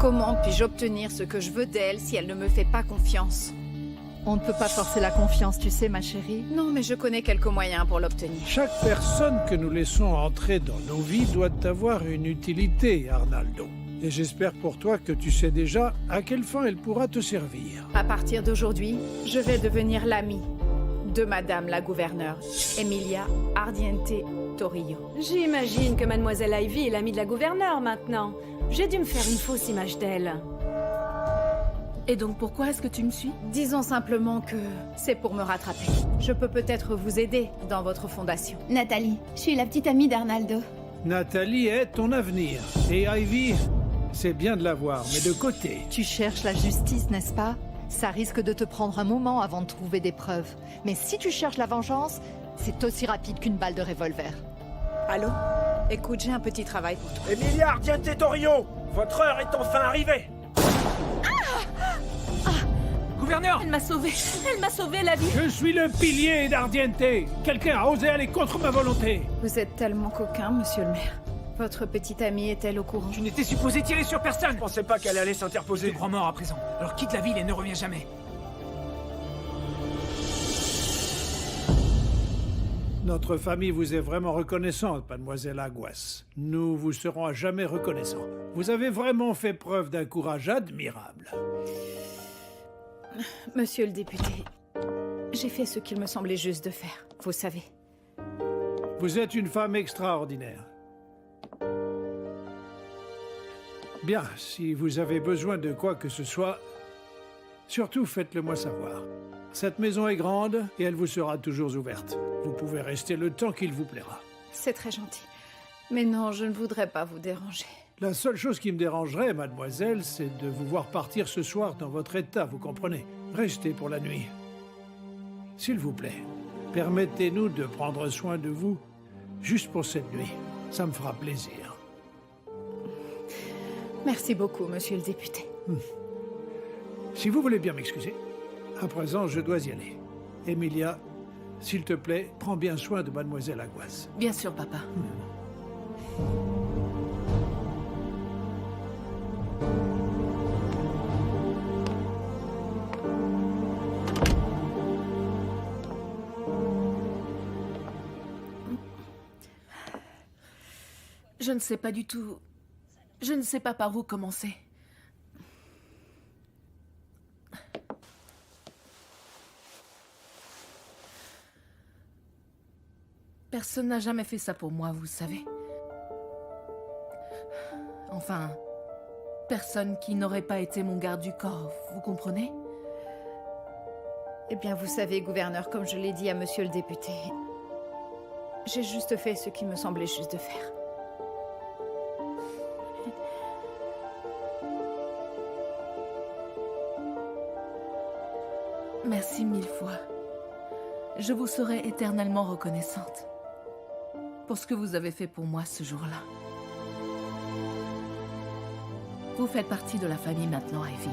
Comment puis-je obtenir ce que je veux d'elle si elle ne me fait pas confiance? On ne peut pas forcer la confiance, tu sais, ma chérie. Non, mais je connais quelques moyens pour l'obtenir. Chaque personne que nous laissons entrer dans nos vies doit avoir une utilité, Arnaldo. Et j'espère pour toi que tu sais déjà à quelle fin elle pourra te servir. À partir d'aujourd'hui, je vais devenir l'amie de Madame la gouverneure, Emilia Ardiente Torillo. J'imagine que Mademoiselle Ivy est l'amie de la gouverneure maintenant. J'ai dû me faire une fausse image d'elle. Et donc pourquoi est-ce que tu me suis? Disons simplement que c'est pour me rattraper. Je peux peut-être vous aider dans votre fondation. Nathalie, je suis la petite amie d'Arnaldo. Nathalie est ton avenir. Et Ivy, c'est bien de la voir, mais de côté. Tu cherches la justice, n'est-ce pas? Ça risque de te prendre un moment avant de trouver des preuves. Mais si tu cherches la vengeance, c'est aussi rapide qu'une balle de revolver. Allô? Écoute, j'ai un petit travail pour toi. Emilia Ardiente Torillo, votre heure est enfin arrivée. Gouverneur! Elle m'a sauvé la vie! Je suis le pilier d'Ardiente. Quelqu'un a osé aller contre ma volonté. Vous êtes tellement coquin, monsieur le maire. Votre petite amie est-elle au courant? Tu n'étais supposé tirer sur personne! Je pensais pas qu'elle allait s'interposer. Tu te crois mort à présent. Alors quitte la ville et ne reviens jamais. Notre famille vous est vraiment reconnaissante, mademoiselle Aguas. Nous vous serons à jamais reconnaissants. Vous avez vraiment fait preuve d'un courage admirable. Monsieur le député, j'ai fait ce qu'il me semblait juste de faire, vous savez. Vous êtes une femme extraordinaire. Bien, si vous avez besoin de quoi que ce soit, surtout faites-le moi savoir. Cette maison est grande et elle vous sera toujours ouverte. Vous pouvez rester le temps qu'il vous plaira. C'est très gentil. Mais non, je ne voudrais pas vous déranger. La seule chose qui me dérangerait, mademoiselle, c'est de vous voir partir ce soir dans votre état, vous comprenez? Restez pour la nuit. S'il vous plaît, permettez-nous de prendre soin de vous juste pour cette nuit. Ça me fera plaisir. Merci beaucoup, monsieur le député. Si vous voulez bien m'excuser, à présent, je dois y aller. Emilia, s'il te plaît, prends bien soin de mademoiselle Aguas. Bien sûr, papa. Je ne sais pas du tout... Je ne sais pas par où commencer. Personne n'a jamais fait ça pour moi, vous savez. Enfin, personne qui n'aurait pas été mon garde du corps, vous comprenez? Eh bien, vous savez, gouverneur, comme je l'ai dit à monsieur le député, j'ai juste fait ce qui me semblait juste de faire. Merci mille fois. Je vous serai éternellement reconnaissante pour ce que vous avez fait pour moi ce jour-là. Vous faites partie de la famille maintenant, Ivy.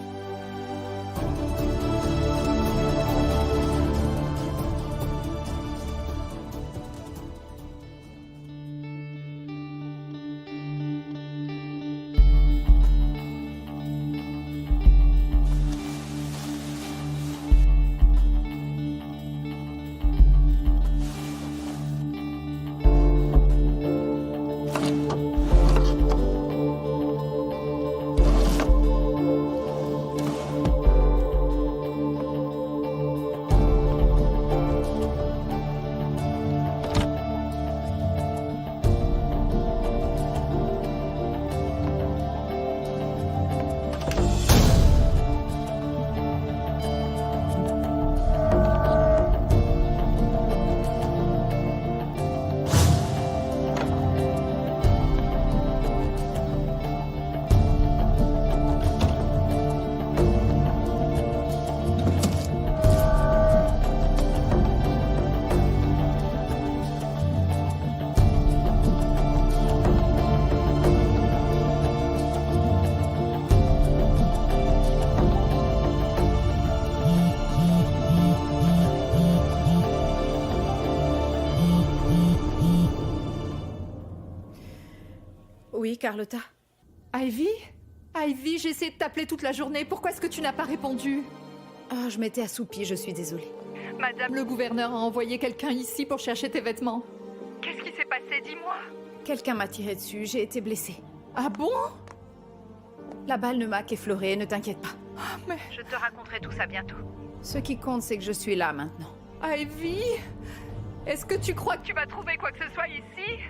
Oui, Carlotta. Ivy? Ivy, j'ai essayé de t'appeler toute la journée. Pourquoi est-ce que tu n'as pas répondu? Oh, je m'étais assoupie, je suis désolée. Madame le gouverneur a envoyé quelqu'un ici pour chercher tes vêtements. Qu'est-ce qui s'est passé? Dis-moi. Quelqu'un m'a tiré dessus, j'ai été blessée. Ah bon? La balle ne m'a qu'effleurée, ne t'inquiète pas. Mais... Je te raconterai tout ça bientôt. Ce qui compte, c'est que je suis là maintenant. Ivy, est-ce que tu crois que tu vas trouver quoi que ce soit ici?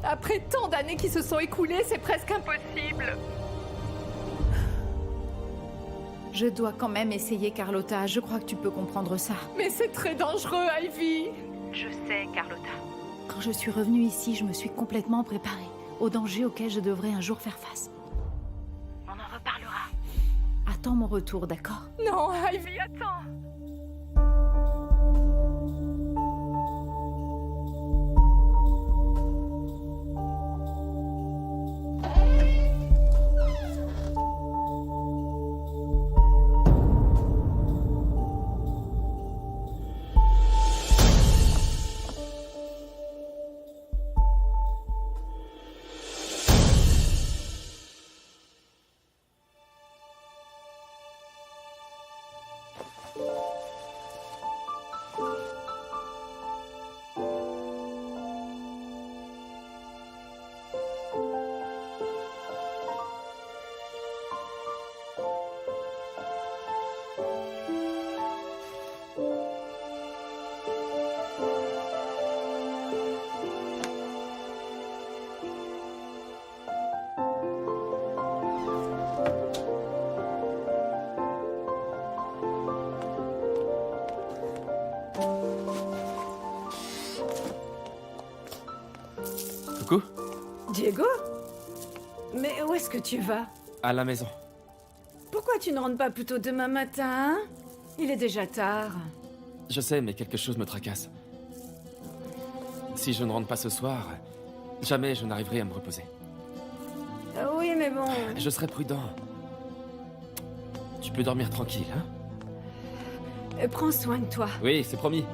Après tant d'années qui se sont écoulées, c'est presque impossible. Je dois quand même essayer, Carlotta. Je crois que tu peux comprendre ça. Mais c'est très dangereux, Ivy. Je sais, Carlotta. Quand je suis revenue ici, je me suis complètement préparée au danger auquel je devrais un jour faire face. On en reparlera. Attends mon retour, d'accord? Non, Ivy, attends. Coucou. Diego? Mais où est-ce que tu vas? À la maison. Pourquoi tu ne rentres pas plus tôt demain matin, hein? Il est déjà tard. Je sais, mais quelque chose me tracasse. Si je ne rentre pas ce soir, jamais je n'arriverai à me reposer. Oui, mais bon... Je serai prudent. Tu peux dormir tranquille, hein? Prends soin de toi. Oui, c'est promis.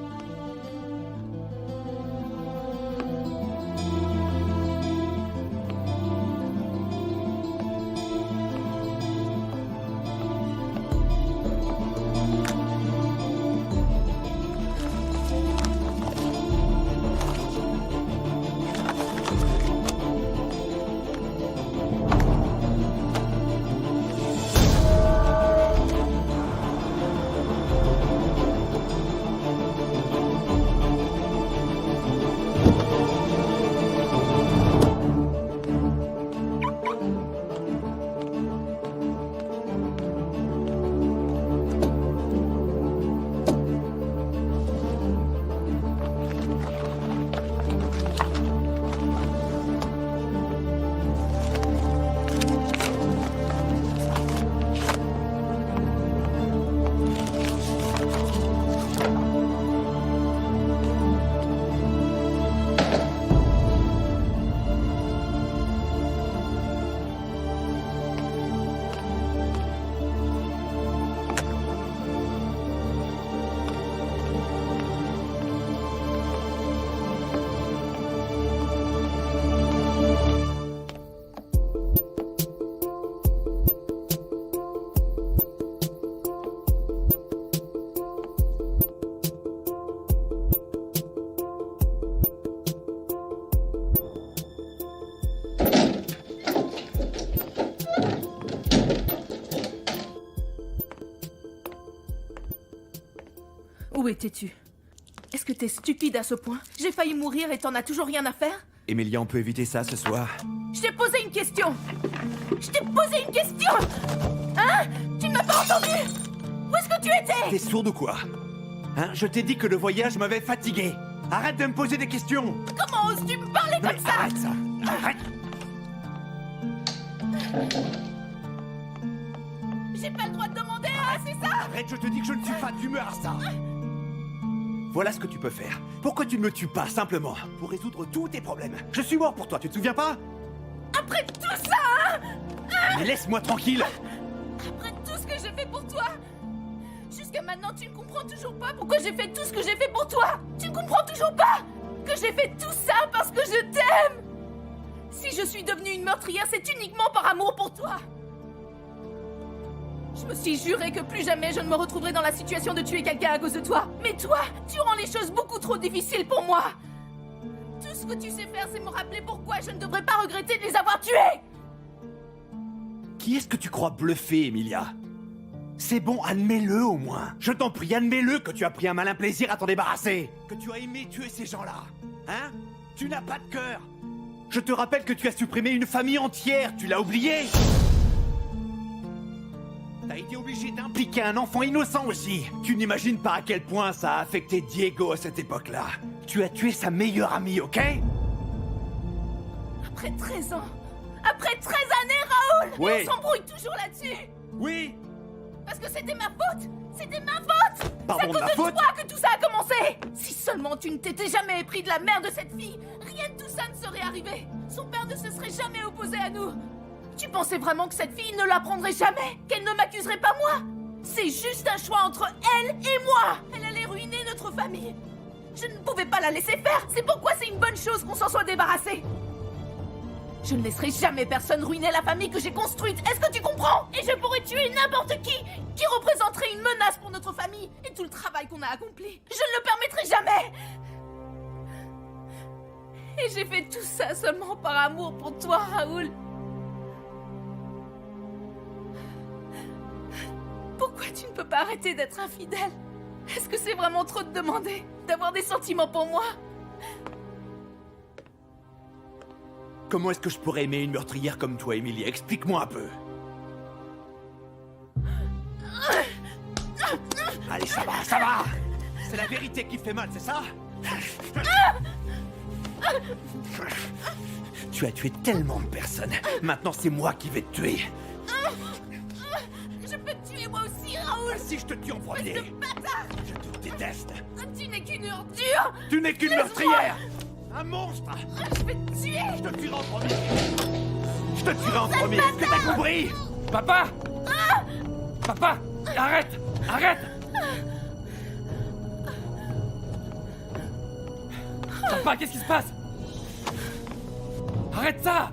Où étais-tu? Est-ce que t'es stupide à ce point? J'ai failli mourir et t'en as toujours rien à faire? Emilia, on peut éviter ça ce soir? Je t'ai posé une question! Je t'ai posé une question! Hein? Tu ne m'as pas entendu? Où est-ce que tu étais? T'es sourde ou quoi? Hein? Je t'ai dit que le voyage m'avait fatigué! Arrête de me poser des questions! Comment oses-tu me parler Mais comme ça? arrête ça! Arrête! J'ai pas le droit de demander, hein, c'est ça? Arrête, je te dis que je ne suis pas d'humeur à ça! Voilà ce que tu peux faire. Pourquoi tu ne me tues pas, simplement? Pour résoudre tous tes problèmes. Je suis mort pour toi, tu te souviens pas? Après tout ça, hein? Mais laisse-moi tranquille! Après tout ce que j'ai fait pour toi! Jusqu'à maintenant, tu ne comprends toujours pas pourquoi j'ai fait tout ce que j'ai fait pour toi! Tu ne comprends toujours pas que j'ai fait tout ça parce que je t'aime! Si je suis devenue une meurtrière, c'est uniquement par amour pour toi! Je me suis juré que plus jamais je ne me retrouverai dans la situation de tuer quelqu'un à cause de toi. Mais toi, tu rends les choses beaucoup trop difficiles pour moi. Tout ce que tu sais faire, c'est me rappeler pourquoi je ne devrais pas regretter de les avoir tués. Qui est-ce que tu crois bluffer, Emilia? C'est bon, admets-le au moins. Je t'en prie, admets-le que tu as pris un malin plaisir à t'en débarrasser. Que tu as aimé tuer ces gens-là. Hein? Tu n'as pas de cœur. Je te rappelle que tu as supprimé une famille entière, tu l'as oublié? T'as été obligé d'impliquer un enfant innocent aussi. Tu n'imagines pas à quel point ça a affecté Diego à cette époque-là. Tu as tué sa meilleure amie, ok? Après 13 ans, après 13 années, Raoul! Oui. Et on s'embrouille toujours là-dessus. Oui. Parce que c'était ma faute. C'était ma faute. Pardon, c'est de à ma cause de faute? toi que tout ça a commencé. Si seulement tu ne t'étais jamais épris de la mère de cette fille, rien de tout ça ne serait arrivé. Son père ne se serait jamais opposé à nous. Tu pensais vraiment que cette fille ne l'apprendrait jamais? Qu'elle ne m'accuserait pas moi? C'est juste un choix entre elle et moi. Elle allait ruiner notre famille. Je ne pouvais pas la laisser faire. C'est pourquoi c'est une bonne chose qu'on s'en soit débarrassé. Je ne laisserai jamais personne ruiner la famille que j'ai construite. Est-ce que tu comprends? Et je pourrais tuer n'importe qui représenterait une menace pour notre famille et tout le travail qu'on a accompli. Je ne le permettrai jamais. Et j'ai fait tout ça seulement par amour pour toi, Raoul. Pourquoi tu ne peux pas arrêter d'être infidèle? Est-ce que c'est vraiment trop te demander d'avoir des sentiments pour moi? Comment est-ce que je pourrais aimer une meurtrière comme toi, Emilia? Explique-moi un peu. Allez, ça va, ça va! C'est la vérité qui fait mal, c'est ça? Tu as tué tellement de personnes. Maintenant, c'est moi qui vais te tuer. Je peux te tuer moi aussi, Raoul! Si je te tue en premier! Espèce de bâtard! Je te déteste! Tu n'es qu'une ordure! Tu n'es qu'une Laisse-moi. meurtrière! Un monstre! Je vais te tuer! Je te tuerai en premier! Je te tuerai en premier! Est-ce que t'as compris? Papa! Papa! Arrête! Arrête! Papa, qu'est-ce qui se passe? Arrête ça!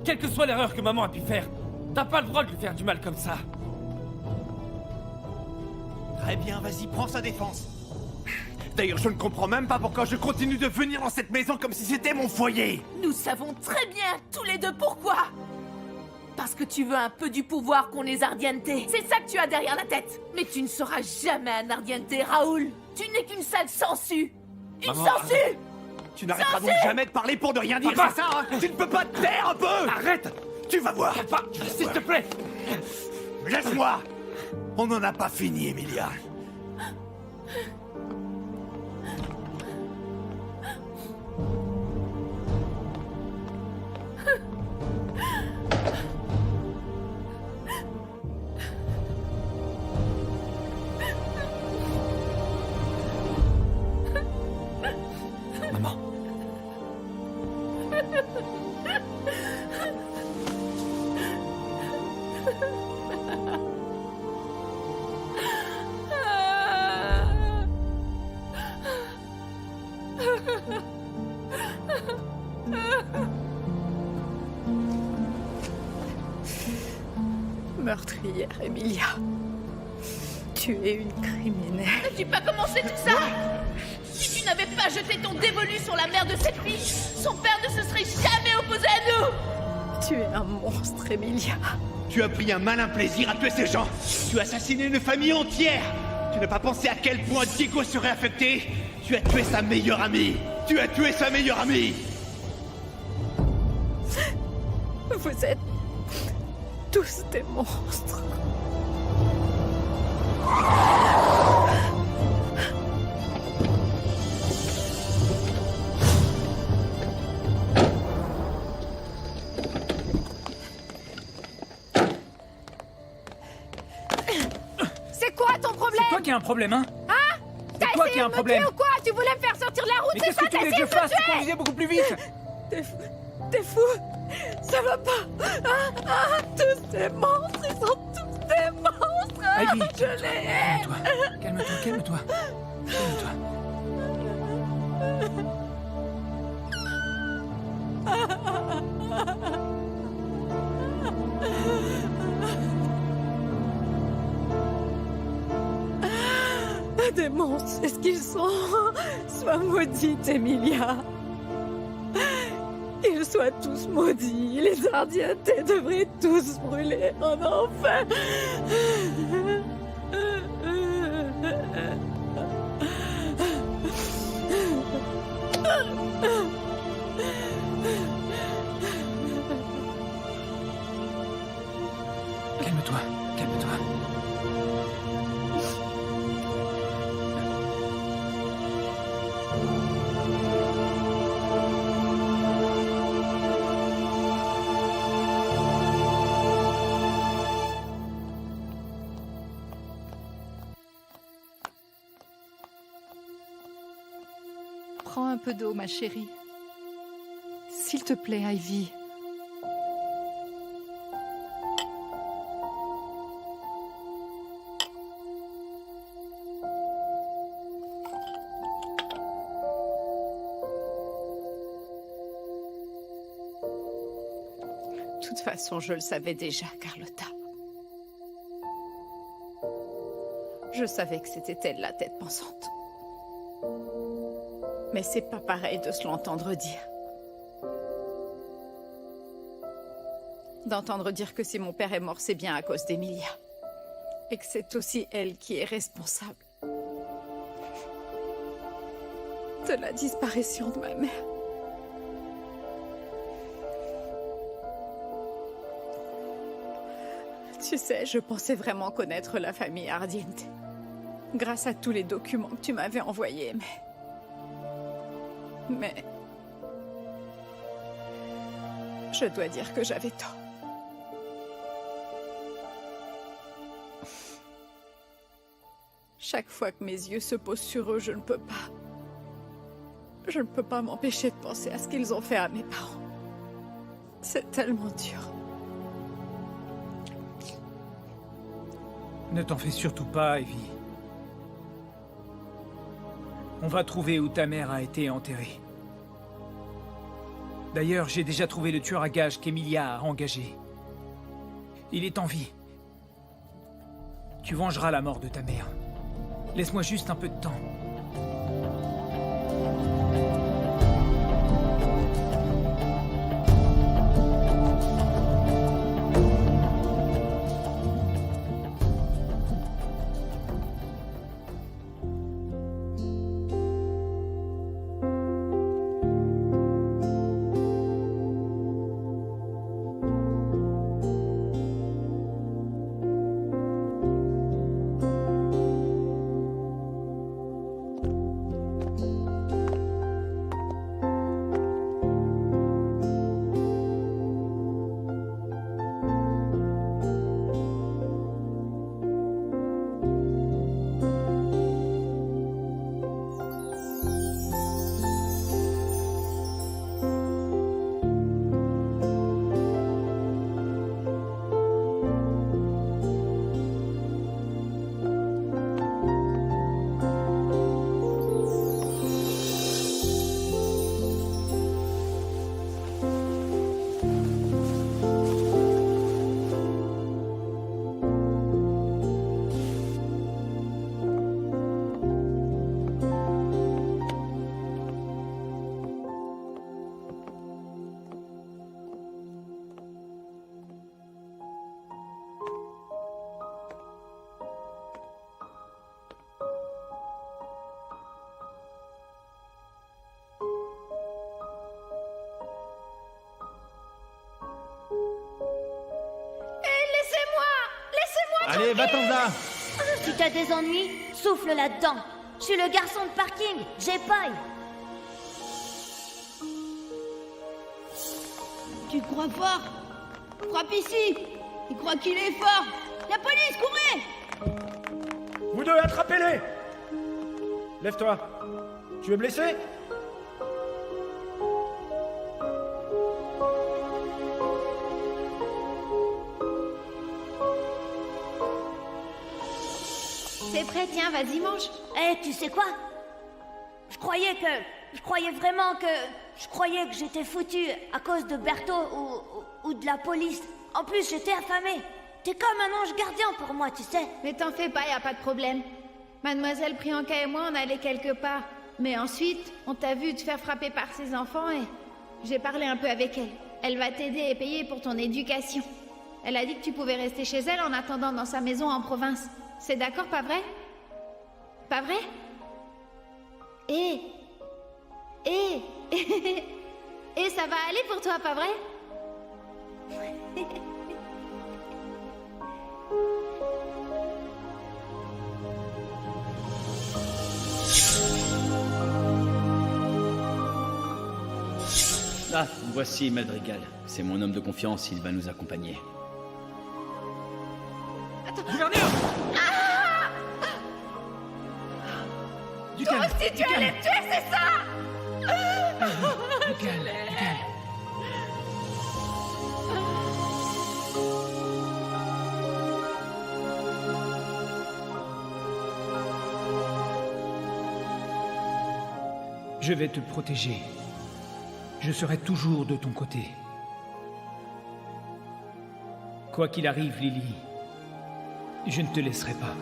Quelle que soit l'erreur que maman a pu faire, t'as pas le droit de lui faire du mal comme ça. Très bien, vas-y, prends sa défense. D'ailleurs, je ne comprends même pas pourquoi je continue de venir dans cette maison comme si c'était mon foyer. Nous savons très bien, tous les deux, pourquoi! Parce que tu veux un peu du pouvoir qu'ont les Ardiente. C'est ça que tu as derrière la tête. Mais tu ne seras jamais un Ardiente, Raoul. Tu n'es qu'une sale sangsue. Une Maman, sangsue! Tu n'arrêteras donc jamais de parler pour de rien dire, Papa. c'est ça, hein? Tu ne peux pas te taire un peu! Arrête! Tu vas voir! Papa, s'il te plaît! Laisse-moi! On n'en a pas fini, Emilia. Maman. Meurtrière, Emilia. Tu es une criminelle. N'as-tu pas commencé tout ça? Si tu n'avais pas jeté ton dévolu sur la mère de cette fille, son père ne se serait jamais opposé à nous! Tu es un monstre, Emilia. Tu as pris un malin plaisir à tuer ces gens. Tu as assassiné une famille entière. Tu n'as pas pensé à quel point Diego serait affecté. Tu as tué sa meilleure amie. Tu as tué sa meilleure amie. Vous êtes tous des monstres. C'est quoi ton problème? C'est toi qui as un problème, hein? T'as toi essayé qui as un de me problème. tuer ou quoi? Tu voulais me faire sortir de la route, Mais c'est qu'est-ce ça? que tu T'as voulais que essayé je de me fasse? tuer? Conduisez beaucoup plus vite! T'es fou. Ça va pas. Tous des monstres. Ils sont tous des monstres. Ivy, Je les hais. calme-toi, calme-toi. Calme-toi. démons, c'est ce qu'ils sont. Sois maudite, Emilia. Ils soient tous maudits. Les Ardiennes devraient tous brûler en enfer. Calme-toi, calme-toi. Prends un peu d'eau, ma chérie. S'il te plaît, Ivy. De toute façon, je le savais déjà, Carlotta. Je savais que c'était elle la tête pensante. Mais c'est pas pareil de se l'entendre dire. D'entendre dire que si mon père est mort, c'est bien à cause d'Emilia. Et que c'est aussi elle qui est responsable de la disparition de ma mère. Tu sais, je pensais vraiment connaître la famille Ardiente. Grâce à tous les documents que tu m'avais envoyés, mais... Je dois dire que j'avais tort. Chaque fois que mes yeux se posent sur eux, je ne peux pas m'empêcher de penser à ce qu'ils ont fait à mes parents. C'est tellement dur. Ne t'en fais surtout pas, Ivy. On va trouver où ta mère a été enterrée. D'ailleurs, j'ai déjà trouvé le tueur à gages qu'Emilia a engagé. Il est en vie. Tu vengeras la mort de ta mère. Laisse-moi juste un peu de temps. Allez, va-t'en là. Si t'as des ennuis, souffle là-dedans. Je suis le garçon de parking, j'ai paille. Tu te crois fort? Frappe ici. Il croit qu'il est fort. La police, courez! Vous deux, attrapez-les! Lève-toi. Tu es blessé? C'est prêt, tiens, vas-y, mange. Eh, tu sais quoi? Je croyais que j'étais foutu à cause de Berthaud ou de la police. En plus, j'étais affamé. T'es comme un ange gardien pour moi, tu sais. Mais t'en fais pas, y a pas de problème. Mademoiselle Priyanka et moi, on allait quelque part. Mais ensuite, on t'a vu te faire frapper par ses enfants et... J'ai parlé un peu avec elle. Elle va t'aider et payer pour ton éducation. Elle a dit que tu pouvais rester chez elle en attendant dans sa maison en province. C'est d'accord, pas vrai? Pas vrai? Et ça va aller pour toi, pas vrai? Ah, voici Madrigal. C'est mon homme de confiance, il va nous accompagner. Attends. Gouverneur! Du Toi calme, aussi, du tu calme. allais me tuer, c'est ça? Du calme, du calme. Je vais te protéger. Je serai toujours de ton côté. Quoi qu'il arrive, Lily, je ne te laisserai pas.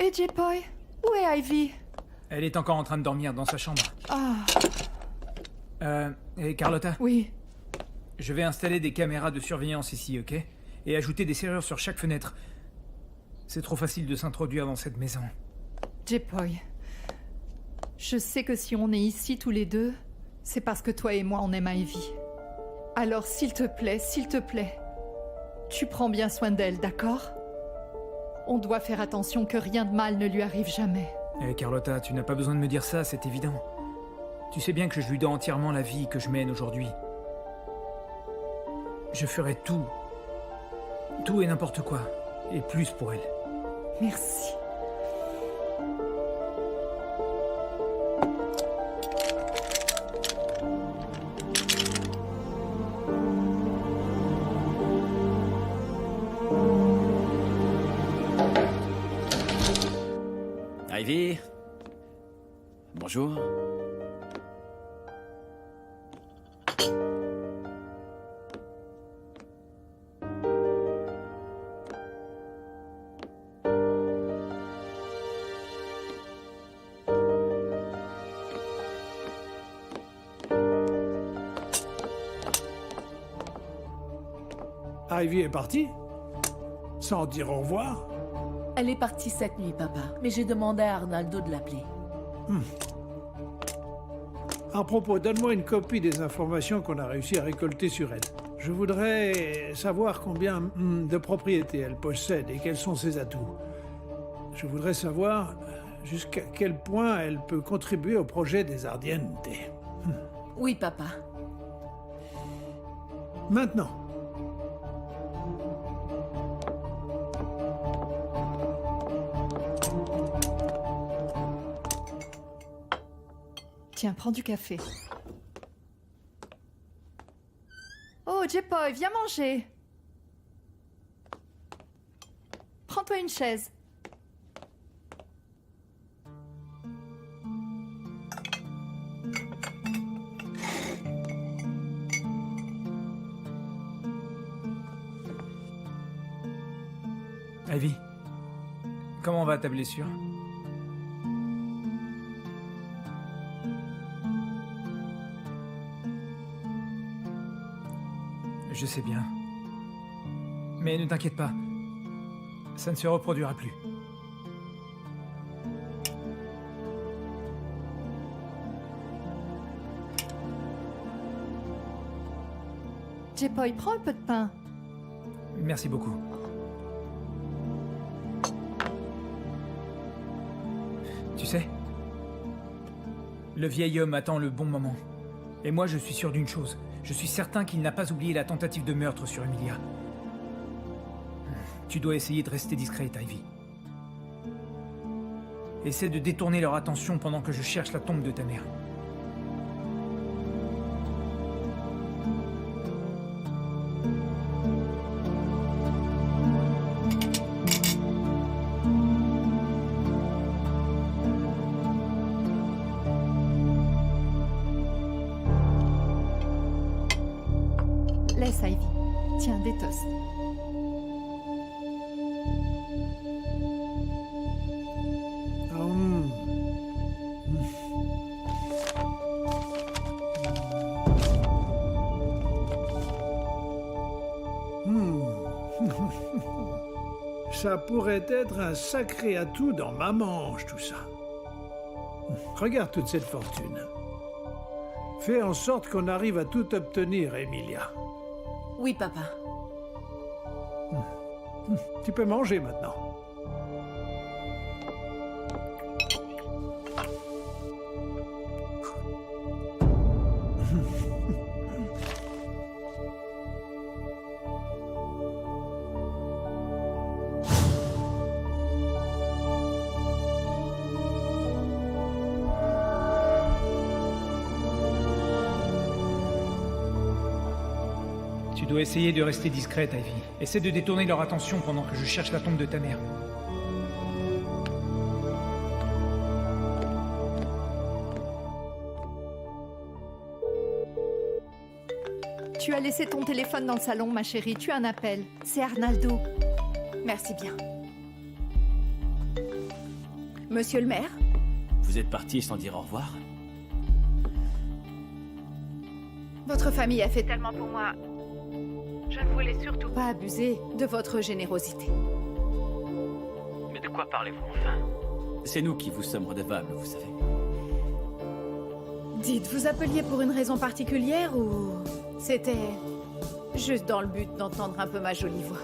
Et J-Boy, où est Ivy? Elle est encore en train de dormir dans sa chambre. Ah. Et Carlotta? Oui. Je vais installer des caméras de surveillance ici, ok? Et ajouter des serrures sur chaque fenêtre. C'est trop facile de s'introduire dans cette maison. J-Boy, je sais que si on est ici tous les deux, c'est parce que toi et moi on aime Ivy. Alors s'il te plaît, tu prends bien soin d'elle, d'accord? On doit faire attention que rien de mal ne lui arrive jamais. Carlotta, tu n'as pas besoin de me dire ça, c'est évident. Tu sais bien que je lui dois entièrement la vie que je mène aujourd'hui. Je ferai tout et n'importe quoi, et plus pour elle. Merci. Ivy? Bonjour. Ivy est partie? Sans dire au revoir? Elle est partie cette nuit, papa. Mais j'ai demandé à Arnaldo de l'appeler. À propos, donne-moi une copie des informations qu'on a réussi à récolter sur elle. Je voudrais savoir combien de propriétés elle possède et quels sont ses atouts. Je voudrais savoir jusqu'à quel point elle peut contribuer au projet des Ardiente. Oui, papa. Maintenant. Tiens, prends du café. Oh, J-Boy, viens manger. Prends-toi une chaise. Ivy, comment va ta blessure? Je sais bien. Mais ne t'inquiète pas. Ça ne se reproduira plus. J-Boy, prends un peu de pain. Merci beaucoup. Tu sais, le vieil homme attend le bon moment. Et moi, je suis sûr d'une chose. Je suis certain qu'il n'a pas oublié la tentative de meurtre sur Emilia. Tu dois essayer de rester discrète, Ivy. Essaie de détourner leur attention pendant que je cherche la tombe de ta mère. Laisse, Ivy. Tiens, des toasts. Ça pourrait être un sacré atout dans ma manche, tout ça. Regarde toute cette fortune. Fais en sorte qu'on arrive à tout obtenir, Emilia. Oui, papa. Tu peux manger maintenant. Tu dois essayer de rester discrète, Ivy. Essaie de détourner leur attention pendant que je cherche la tombe de ta mère. Tu as laissé ton téléphone dans le salon, ma chérie. Tu as un appel. C'est Arnaldo. Merci bien. Monsieur le maire? Vous êtes parti sans dire au revoir? Votre famille a fait tellement pour moi. Je ne voulais surtout pas abuser de votre générosité. Mais de quoi parlez-vous enfin? C'est nous qui vous sommes redevables, vous savez. Dites, vous appeliez pour une raison particulière ou c'était juste dans le but d'entendre un peu ma jolie voix?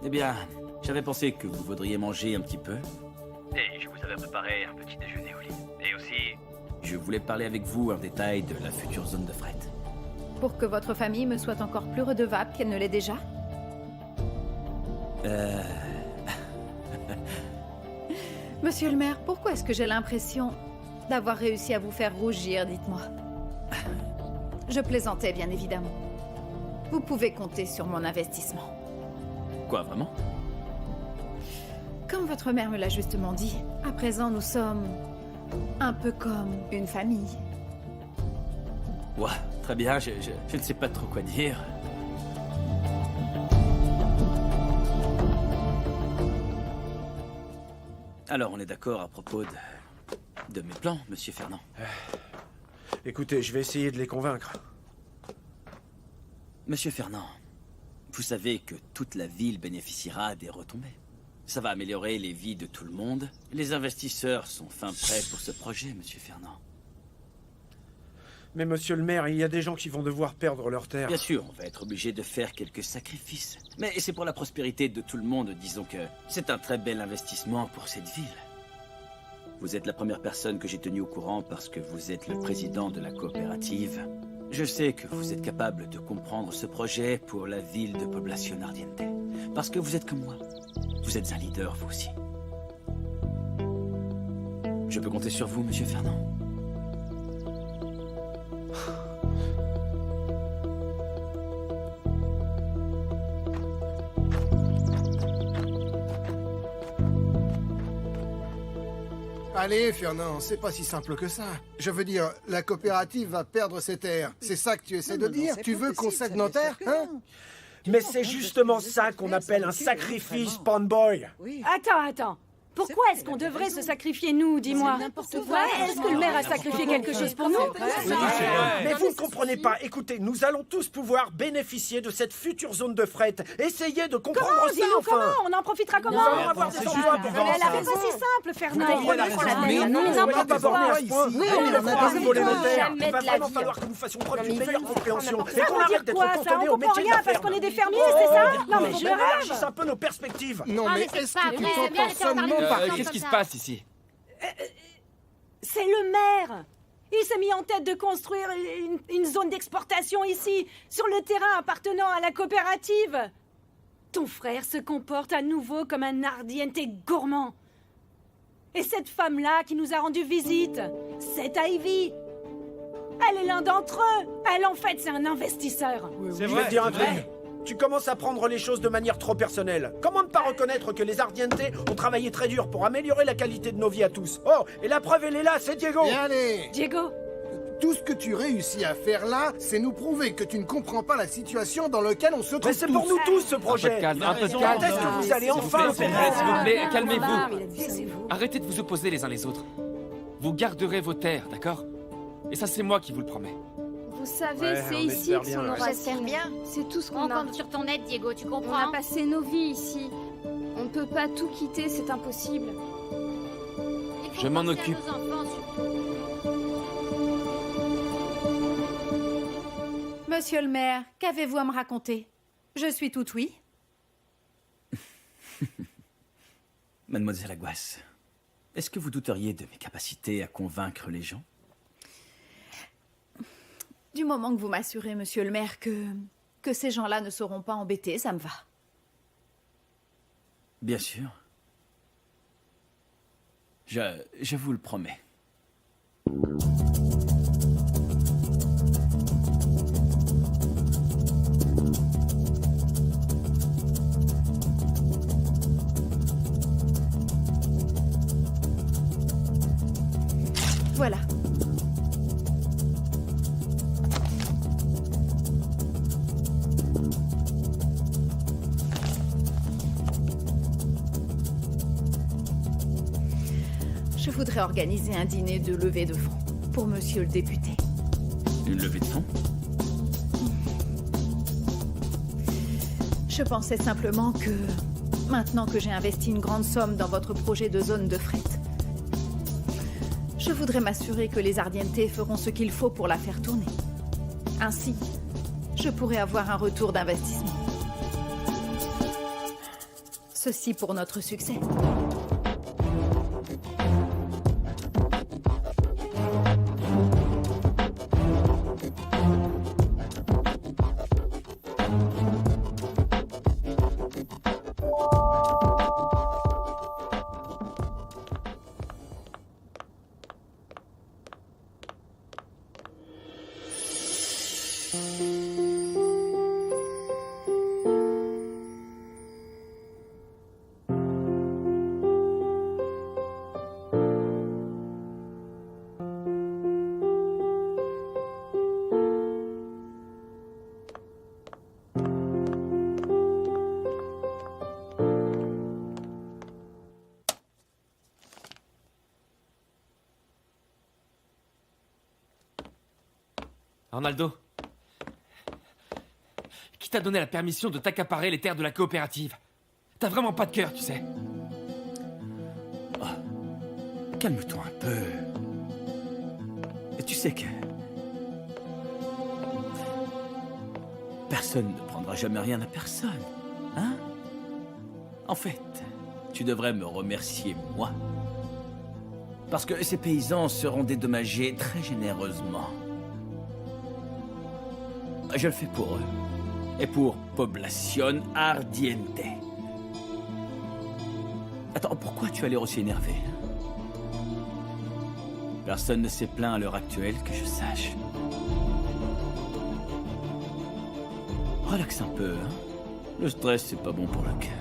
Eh bien, j'avais pensé que vous voudriez manger un petit peu. Et je vous avais préparé un petit déjeuner au lit. Et aussi, je voulais parler avec vous en détail de la future zone de fret. Pour que votre famille me soit encore plus redevable qu'elle ne l'est déjà? Monsieur le maire, pourquoi est-ce que j'ai l'impression d'avoir réussi à vous faire rougir, dites-moi? Je plaisantais, bien évidemment. Vous pouvez compter sur mon investissement. Quoi, vraiment? Comme votre mère me l'a justement dit, à présent nous sommes un peu comme une famille. Ouais, très bien, je ne sais pas trop quoi dire. Alors, on est d'accord à propos de mes plans, Monsieur Fernand? Écoutez, je vais essayer de les convaincre. Monsieur Fernand, vous savez que toute la ville bénéficiera des retombées. Ça va améliorer les vies de tout le monde. Les investisseurs sont fin prêts pour ce projet, Monsieur Fernand. Mais monsieur le maire, il y a des gens qui vont devoir perdre leurs terres. Bien sûr, on va être obligé de faire quelques sacrifices. Mais c'est pour la prospérité de tout le monde, disons que c'est un très bel investissement pour cette ville. Vous êtes la première personne que j'ai tenue au courant parce que vous êtes le président de la coopérative. Je sais que vous êtes capable de comprendre ce projet pour la ville de Poblacion Ardiente. Parce que vous êtes comme moi. Vous êtes un leader, vous aussi. Je peux compter sur vous, Monsieur Fernand? Allez, Fernand, c'est pas si simple que ça. Je veux dire, la coopérative va perdre ses terres. C'est ça que tu essaies de dire? Tu veux qu'on cède nos terres, hein? Mais c'est justement ça qu'on appelle un sacrifice, Poundboy. Attends. Pourquoi est-ce qu'on devrait se sacrifier, nous, dis-moi? Est-ce que le maire a sacrifié quelque chose pour nous? Mais vous ne comprenez pas. Écoutez, nous allons tous pouvoir bénéficier de cette future zone de fret. Essayez de comprendre Comment? ça, Dis-nous enfin. comment? On en profitera comment? Nous allons avoir des emplois pour Mais commencer. elle avait pas si simple, Fernand. Mais n'importe quoi. Oui, on ne va pas voler nos terres. Il va vraiment falloir que nous fassions preuve d'une meilleure compréhension. Et qu'on arrête d'être cantonnés au métier de la ferme. Parce qu'on est des fermiers, c'est ça? Non, mais je élargisse un peu nos perspectives. Non, mais est-ce que tu t'entends seulement par... Qu'est-ce qui se passe ici? C'est le maire. Il s'est mis en tête de construire une zone d'exportation ici, sur le terrain appartenant à la coopérative. Ton frère se comporte à nouveau comme un ardiente gourmand. Et cette femme-là qui nous a rendu visite, cette Ivy, elle est l'un d'entre eux. Elle, en fait, c'est un investisseur. Je vais te dire un truc. Tu commences à prendre les choses de manière trop personnelle. Comment ne pas reconnaître que les Ardiente ont travaillé très dur pour améliorer la qualité de nos vies à tous? Oh, et la preuve, elle est là, c'est Diego. Et allez, Diego, tout ce que tu réussis à faire là, c'est nous prouver que tu ne comprends pas la situation dans laquelle on se trouve. Mais c'est pour nous tous, ce projet. Un peu de Quand calme. est-ce que vous allez enfin... S'il vous plaît, calmez-vous. Arrêtez de vous opposer les uns les autres. Vous garderez vos terres, d'accord? Et ça, c'est moi qui vous le promets. Vous savez, c'est ici que sont nos racines. J'espère bien. C'est tout ce On qu'on a. compte sur ton aide, Diego, tu On comprends? a passé nos vies ici. On ne peut pas tout quitter, c'est impossible. Il faut Je m'en penser à occupe. nos enfants, surtout. Monsieur le maire, qu'avez-vous à me raconter? Je suis toute oui. Mademoiselle Aguas, est-ce que vous douteriez de mes capacités à convaincre les gens? Du moment que vous m'assurez, monsieur le maire, que ces gens-là ne seront pas embêtés, ça me va. Bien sûr. Je vous le promets. Voilà. Je voudrais organiser un dîner de levée de fonds pour monsieur le député. Une levée de fonds? Je pensais simplement que, maintenant que j'ai investi une grande somme dans votre projet de zone de fret, je voudrais m'assurer que les Ardiente feront ce qu'il faut pour la faire tourner. Ainsi, je pourrais avoir un retour d'investissement. Ceci pour notre succès. Arnaldo, qui t'a donné la permission de t'accaparer les terres de la coopérative? T'as vraiment pas de cœur, tu sais. Oh, calme-toi un peu. Et tu sais que... personne ne prendra jamais rien à personne, hein? En fait, tu devrais me remercier, moi. Parce que ces paysans seront dédommagés très généreusement. Je le fais pour eux. Et pour Población Ardiente. Attends, pourquoi tu as l'air aussi énervé? Personne ne s'est plaint à l'heure actuelle que je sache. Relaxe un peu, hein? Le stress, c'est pas bon pour le cœur.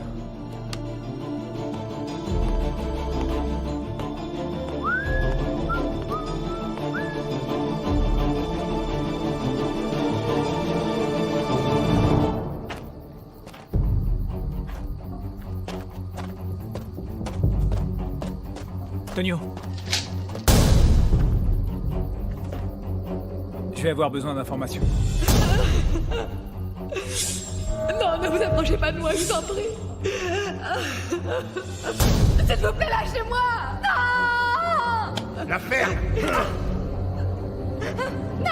Tonio. Je vais avoir besoin d'informations. Non, ne vous approchez pas de moi, je vous en prie. S'il vous plaît, lâchez-moi. Non. La ferme. Non.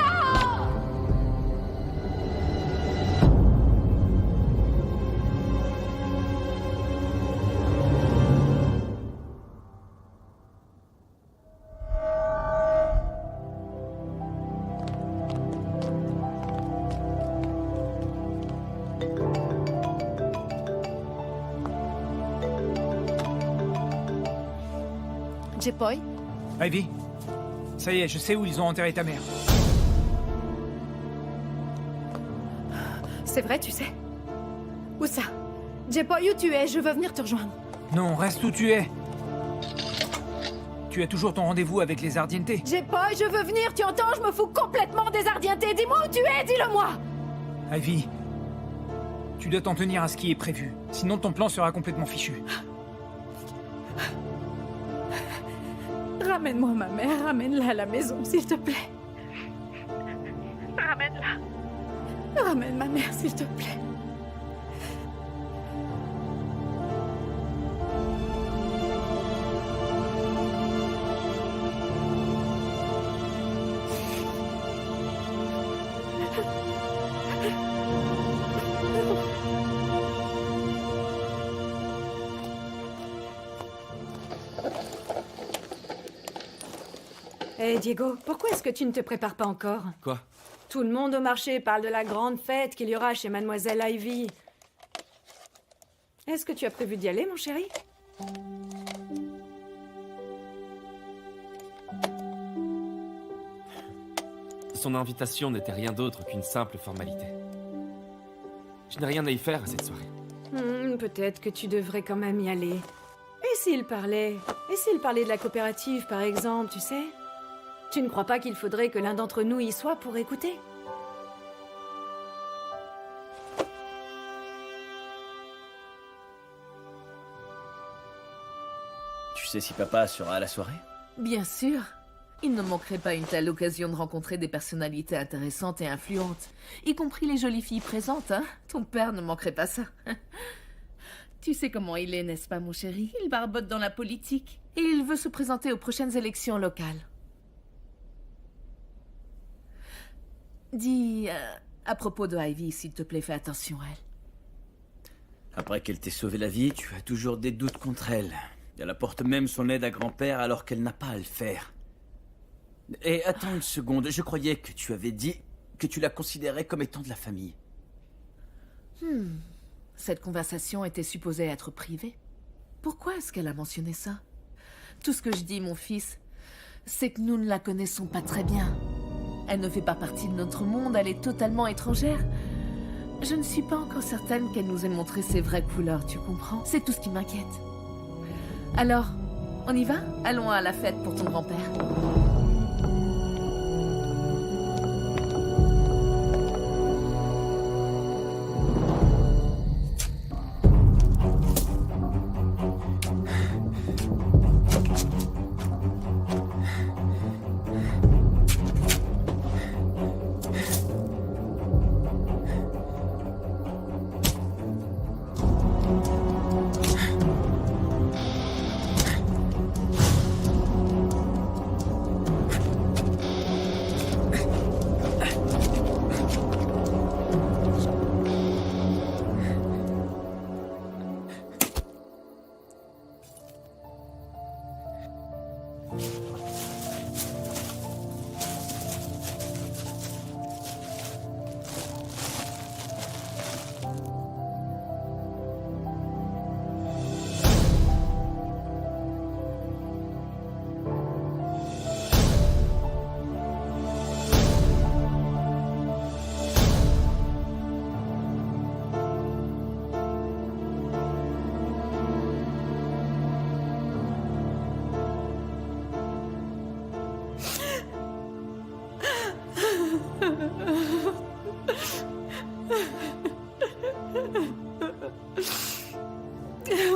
J-Boy? Ivy, ça y est, je sais où ils ont enterré ta mère. C'est vrai, tu sais? Où ça? J-Boy, où tu es? Je veux venir te rejoindre. Non, reste où tu es. Tu as toujours ton rendez-vous avec les Ardiente. J-Boy, je veux venir, tu entends? Je me fous complètement des Ardiente. Dis-moi où tu es, dis-le-moi! Ivy, tu dois t'en tenir à ce qui est prévu. Sinon ton plan sera complètement fichu. Ramène-moi ma mère, ramène-la à la maison, s'il te plaît. Ramène-la. Ramène ma mère, s'il te plaît. Hé, Diego, pourquoi est-ce que tu ne te prépares pas encore? Quoi? Tout le monde au marché parle de la grande fête qu'il y aura chez Mademoiselle Ivy. Est-ce que tu as prévu d'y aller, mon chéri? Son invitation n'était rien d'autre qu'une simple formalité. Je n'ai rien à y faire à cette soirée. Peut-être que tu devrais quand même y aller. Et s'il parlait? Et s'il parlait de la coopérative, par exemple, tu sais? Tu ne crois pas qu'il faudrait que l'un d'entre nous y soit pour écouter? Tu sais si papa sera à la soirée? Bien sûr. Il ne manquerait pas une telle occasion de rencontrer des personnalités intéressantes et influentes, y compris les jolies filles présentes, hein? Ton père ne manquerait pas ça. Tu sais comment il est, n'est-ce pas, mon chéri? Il barbote dans la politique et il veut se présenter aux prochaines élections locales. Dis, à propos de Ivy, s'il te plaît, fais attention à elle. Après qu'elle t'ait sauvé la vie, tu as toujours des doutes contre elle. Elle apporte même son aide à grand-père alors qu'elle n'a pas à le faire. Et attends une seconde, je croyais que tu avais dit que tu la considérais comme étant de la famille. Cette conversation était supposée être privée. Pourquoi est-ce qu'elle a mentionné ça? Tout ce que je dis, mon fils, c'est que nous ne la connaissons pas très bien. Elle ne fait pas partie de notre monde, elle est totalement étrangère. Je ne suis pas encore certaine qu'elle nous ait montré ses vraies couleurs, tu comprends? C'est tout ce qui m'inquiète. Alors, on y va? Allons à la fête pour ton grand-père.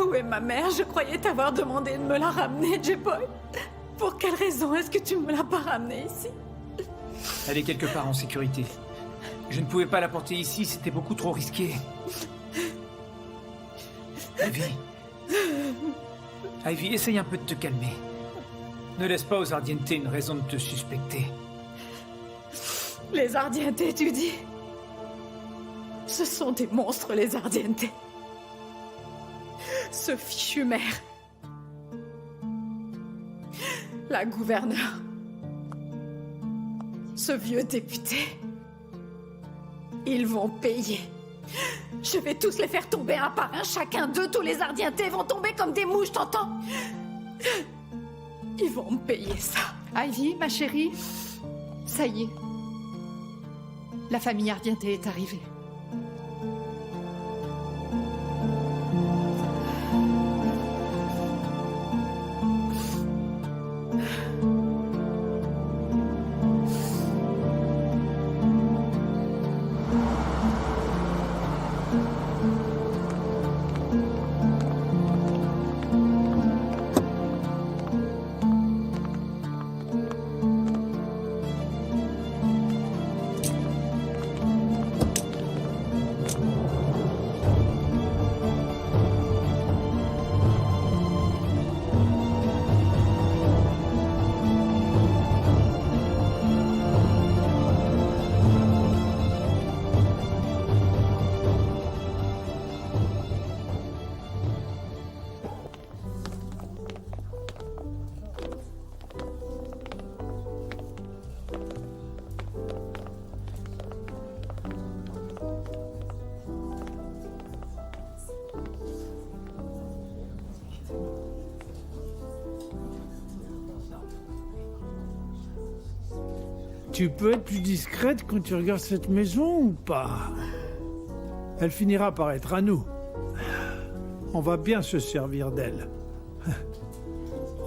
Où est ma mère? Je croyais t'avoir demandé de me la ramener, J-Boy. Pour quelle raison est-ce que tu ne me l'as pas ramenée ici? Elle est quelque part en sécurité. Je ne pouvais pas la porter ici, c'était beaucoup trop risqué. Ivy, essaye un peu de te calmer. Ne laisse pas aux Ardiente une raison de te suspecter. Les Ardiente, tu dis? Ce sont des monstres, les Ardiente. Ce fichu maire. La gouverneure. Ce vieux député. Ils vont payer. Je vais tous les faire tomber un par un. Chacun d'eux, tous les Ardiente vont tomber comme des mouches, t'entends? Ils vont me payer ça. Ivy, ma chérie, ça y est. La famille Ardiente est arrivée. Tu peux être plus discrète quand tu regardes cette maison ou pas? Elle finira par être à nous. On va bien se servir d'elle.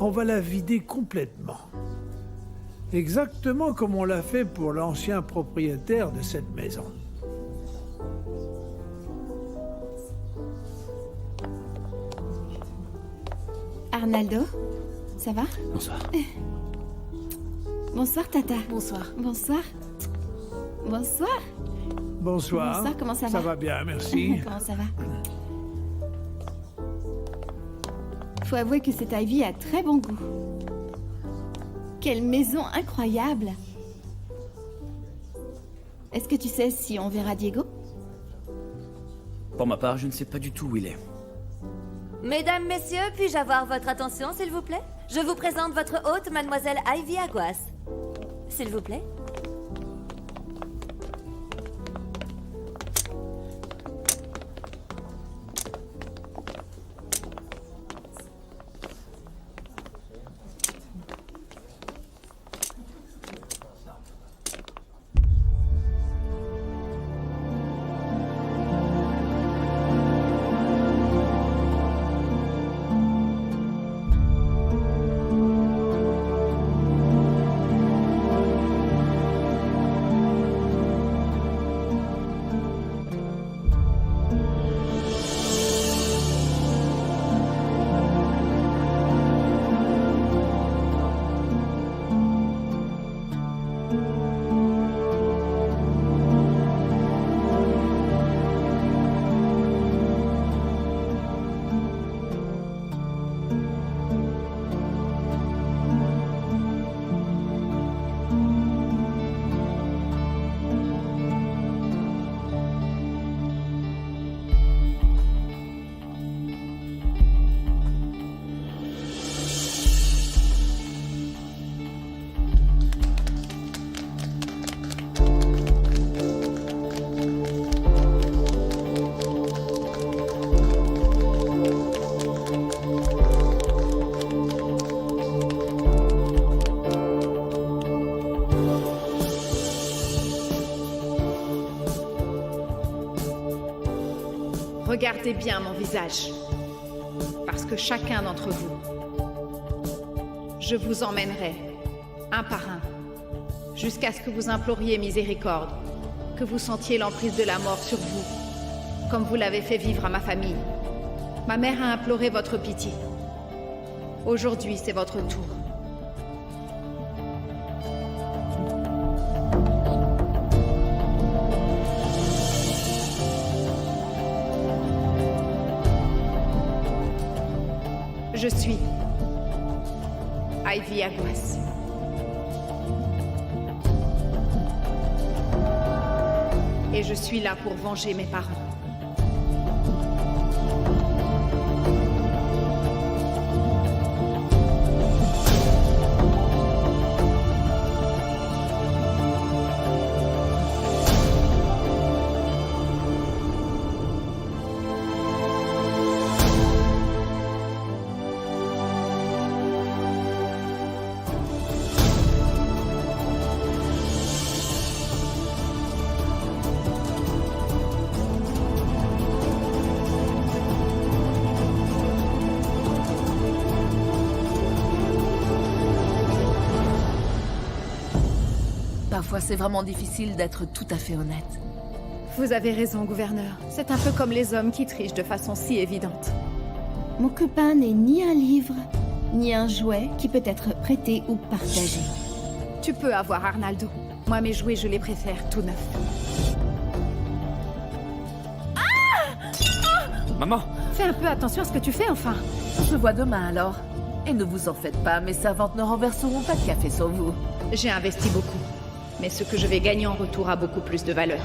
On va la vider complètement. Exactement comme on l'a fait pour l'ancien propriétaire de cette maison. Arnaldo, ça va? Bonsoir. Bonsoir, Tata. Bonsoir. Bonsoir. Bonsoir. Bonsoir. Bonsoir, comment ça va? Ça va bien, merci. Comment ça va? Faut avouer que cette Ivy a très bon goût. Quelle maison incroyable! Est-ce que tu sais si on verra Diego? Pour ma part, je ne sais pas du tout où il est. Mesdames, messieurs, puis-je avoir votre attention, s'il vous plaît? Je vous présente votre hôte, mademoiselle Ivy Aguas. S'il vous plaît. Regardez bien mon visage, parce que chacun d'entre vous, je vous emmènerai, un par un, jusqu'à ce que vous imploriez miséricorde, que vous sentiez l'emprise de la mort sur vous, comme vous l'avez fait vivre à ma famille. Ma mère a imploré votre pitié. Aujourd'hui, c'est votre tour. Je suis Ivy Aguas. Et je suis là pour venger mes parents. Parfois, c'est vraiment difficile d'être tout à fait honnête. Vous avez raison, gouverneur. C'est un peu comme les hommes qui trichent de façon si évidente. Mon copain n'est ni un livre, ni un jouet qui peut être prêté ou partagé. Tu peux avoir Arnaldo. Moi, mes jouets, je les préfère tout neufs. Maman! Fais un peu attention à ce que tu fais, enfin. On se voit demain, alors. Et ne vous en faites pas, mes servantes ne renverseront pas de café sur vous. J'ai investi beaucoup. Mais ce que je vais gagner en retour a beaucoup plus de valeur.